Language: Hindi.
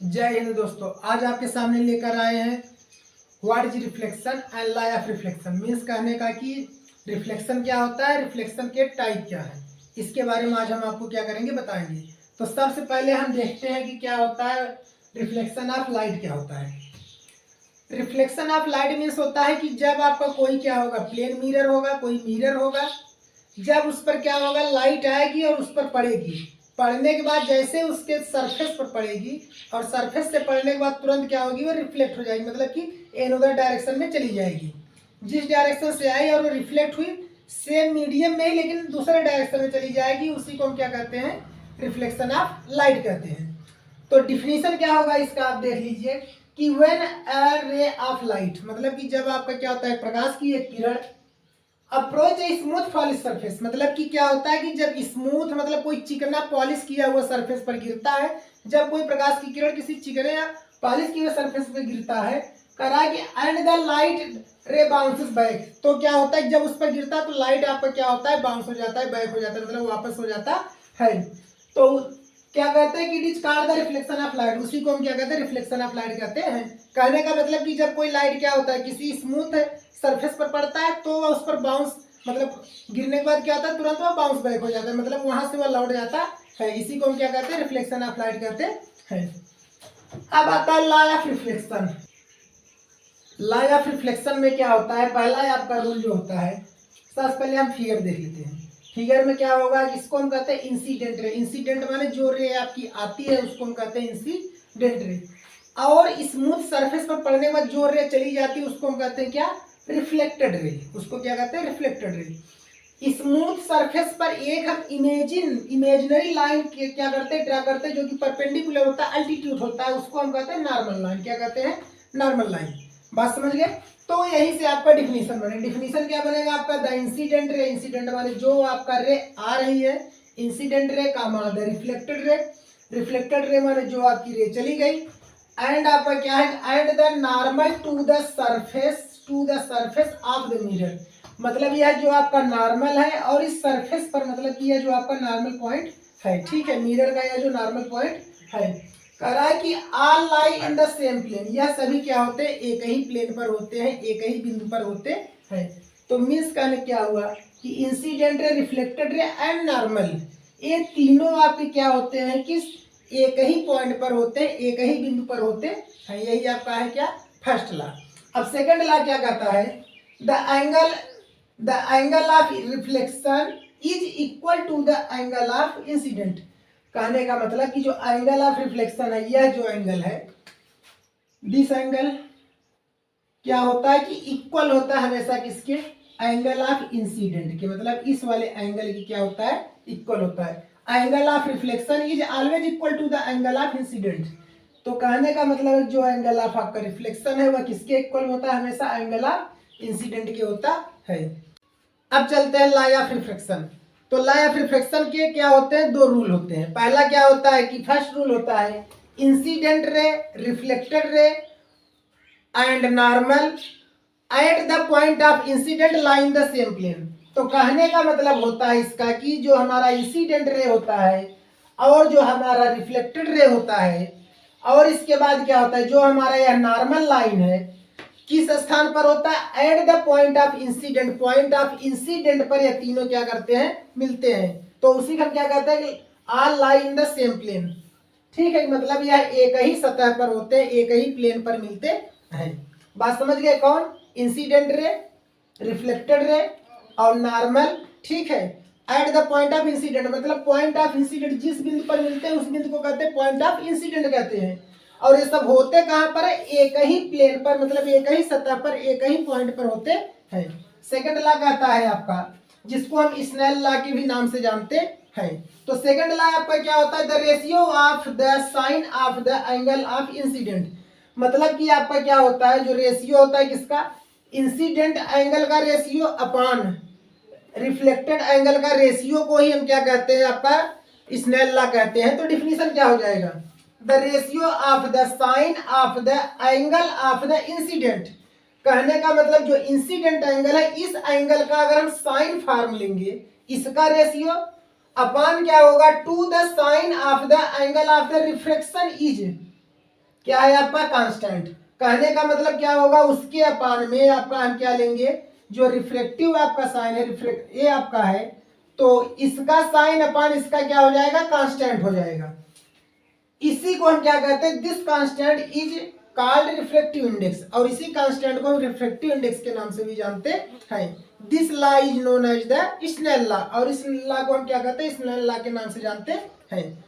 जय हिंद दोस्तों। आज आपके सामने लेकर आए हैं what is reflection and La of reflection. Means कहने का कि रिफ्लेक्शन क्या होता है, रिफ्लेक्शन के टाइप क्या है, इसके बारे में आज हम आपको क्या करेंगे बताएंगे। तो सबसे पहले हम देखते हैं कि क्या होता है रिफ्लेक्शन ऑफ लाइट। क्या होता है रिफ्लेक्शन ऑफ लाइट? मीन्स होता है कि जब आपका कोई क्या होगा, प्लेन मिरर होगा, कोई मिरर होगा, जब उस पर क्या होगा, लाइट आएगी और उस पर पड़ेगी। पड़ने के बाद जैसे उसके सरफेस पर पड़ेगी और सरफेस से पड़ने के बाद तुरंत क्या होगी, वो रिफ्लेक्ट हो जाएगी, मतलब कि अनदर डायरेक्शन में चली जाएगी। जिस डायरेक्शन से आई और वो रिफ्लेक्ट हुई सेम मीडियम में ही लेकिन दूसरे डायरेक्शन में चली जाएगी, उसी को हम क्या कहते हैं, रिफ्लेक्शन ऑफ लाइट कहते हैं। तो डिफिनीशन क्या होगा इसका, आप देख लीजिए कि when a ray of light, मतलब कि जब आपका क्या होता है, प्रकाश की एक किरण approach a smooth polish surface, मतलब कि क्या होता है कि जब स्मूथ मतलब कोई चिकना पॉलिश किया हुआ सरफेस पर गिरता है, जब कोई प्रकाश की किरण किसी चिकने या पॉलिश किए हुए सरफेस पर गिरता है, करा कि एंड द लाइट रे बाउंसेस बैक, तो क्या होता है जब उस पर गिरता है तो लाइट आपका क्या होता है, बाउंस हो जाता है, बैक हो जाता है, मतलब वापस हो जाता है। तो क्या कहते हैं कि it is called the reflection of light, उसी को हम क्या कहते हैं, रिफ्लेक्शन ऑफ लाइट कहते हैं। कहने का मतलब कि जब कोई लाइट क्या होता है किसी स्मूथ सरफेस पर पड़ता है तो वह उस पर बाउंस, मतलब गिरने के बाद क्या होता है तुरंत वह बाउंस बैक हो जाता है, मतलब वहां से वह लौट जाता है। इसी को हम क्या कहते हैं, रिफ्लेक्शन ऑफ लाइट कहते हैं। अब आता है law of reflection. Law of reflection में क्या होता है, पहला आपका रूल जो होता है, सबसे पहले हम फिगर देख लेते हैं। फिगर में क्या होगा, इसको हम कहते हैं इंसिडेंट रे। इंसिडेंट माने जो रे आपकी आती है उसको हम कहते हैं इंसिडेंट रे। और स्मूथ सरफेस पर पड़ने के बाद जो रे चली जाती है उसको हम कहते हैं क्या, रिफ्लेक्टेड रे। उसको क्या कहते हैं, रिफ्लेक्टेड रे। स्मूथ सरफेस पर एक हम इमेजिनरी लाइन क्या करते हैं, ड्रा करते हैं, जो कि परपेंडिकुलर होता है, अल्टीट्यूड होता है, उसको हम कहते हैं नॉर्मल लाइन। क्या कहते हैं, नॉर्मल लाइन। बात समझ गए? तो यहीं से आपका डिफिनीशन बने। डिफिनीशन क्या बनेगा आपका, द इंसिडेंट रे, इंसिडेंट माने जो आपका रे आ रही है, इंसिडेंट रे का मान द रिफ्लेक्टेड रे, रिफ्लेक्टेड रे माने जो आपकी रे चली गई, एंड आपका क्या है, and the normal to the surface, to the surface of the mirror, मतलब यह जो आपका नॉर्मल है और इस सरफेस पर, मतलब कि यह जो आपका नॉर्मल पॉइंट है, ठीक है, मिरर का यह जो नॉर्मल पॉइंट है, कह रहा है कि all lie in the same plane, यह सभी क्या होते हैं, एक ही प्लेन पर होते हैं, एक ही बिंदु पर होते हैं। तो मीन्स कहने क्या हुआ कि incident ray, reflected ray and normal, ये तीनों आपके क्या होते हैं कि एक ही पॉइंट पर होते हैं, एक ही बिंदु पर होते हैं। यही आपका है क्या, फर्स्ट लॉ। अब सेकंड लॉ क्या कहता है, the angle of reflection is equal to the angle of incident. कहने का मतलब कि जो एंगल ऑफ रिफ्लेक्शन है, यह जो एंगल है, दिस एंगल क्या होता है कि इक्वल होता है हमेशा किसके, एंगल ऑफ इंसिडेंट के, मतलब इस वाले एंगल की क्या होता है, इक्वल होता है। Angle of reflection is always equal to the angle of incident. तो कहने का मतलब जो एंगल ऑफ आपका रिफ्लेक्शन है वह किसके इक्वल होता है, हमेशा एंगल ऑफ इंसिडेंट के होता है। अब चलते हैं लॉ ऑफ रिफ्लेक्शन। तो लॉ ऑफ रिफ्लेक्शन के क्या होते हैं, दो रूल होते हैं। पहला क्या होता है कि फर्स्ट रूल होता है incident ray, reflected ray and normal at the point of incident lie in the same plane. तो कहने का मतलब होता है इसका कि जो हमारा इंसिडेंट रे होता है और जो हमारा रिफ्लेक्टेड रे होता है, और इसके बाद क्या होता है जो हमारा यह नॉर्मल लाइन है, किस स्थान पर होता है, eight the point of incident. Point of incident पर ये तीनों क्या करते हैं, मिलते हैं। तो उसी का क्या कहते हैं कि all lie in the same plane. ठीक है, मतलब यह एक ही सतह पर होते हैं, एक ही प्लेन पर मिलते हैं। बात समझ गए, कौन, इंसिडेंट रे, रिफ्लेक्टेड रे और नॉर्मल। ठीक है, eight the point of incident, मतलब पॉइंट ऑफ इंसिडेंट जिस बिंदु पर मिलते हैं उस बिंदु को कहते हैं पॉइंट ऑफ इंसिडेंट कहते हैं। और ये सब होते कहां पर है, एक ही प्लेन पर, मतलब एक ही सतह पर, एक ही पॉइंट पर होते हैं। सेकंड लॉ कहता है आपका, जिसको हम स्नेल लॉ के भी नाम से जानते हैं। तो सेकंड लॉ आपका क्या होता है, the ratio of the sine of the angle of incident. मतलब कि आपका क्या होता है, जो रेशियो होता है किसका, इंसिडेंट एंगल का रेशियो अपॉन रिफ्लेक्टेड एंगल का रेशियो को ही हम क्या कहते हैं, आपका स्नेल लॉ कहते हैं। तो डिफिनीशन क्या हो जाएगा, the ratio of the sine of the angle of the incident. कहने का मतलब जो इंसिडेंट एंगल है, इस एंगल का अगर हम साइन फॉर्म लेंगे, इसका रेशियो अपॉन क्या होगा, to the sine of the angle of the reflection is, क्या है आपका कांस्टेंट। कहने का मतलब क्या होगा, उसके अपान में आपका हम क्या लेंगे, जो रिफ्लेक्टिव आपका साइन है, रिफ्लेक्ट ये आपका है, तो इसका साइन अपान इसका क्या हो जाएगा, कांस्टेंट हो जाएगा। इसी को हम क्या कहते हैं, this constant is called reflective index, और इसी कांस्टेंट को हम रिफ्लेक्टिव इंडेक्स के नाम से भी जानते हैं। This law is known as the Snell law, और इस लॉ को हम क्या कहते हैं, स्नेल लॉ के नाम से जानते हैं।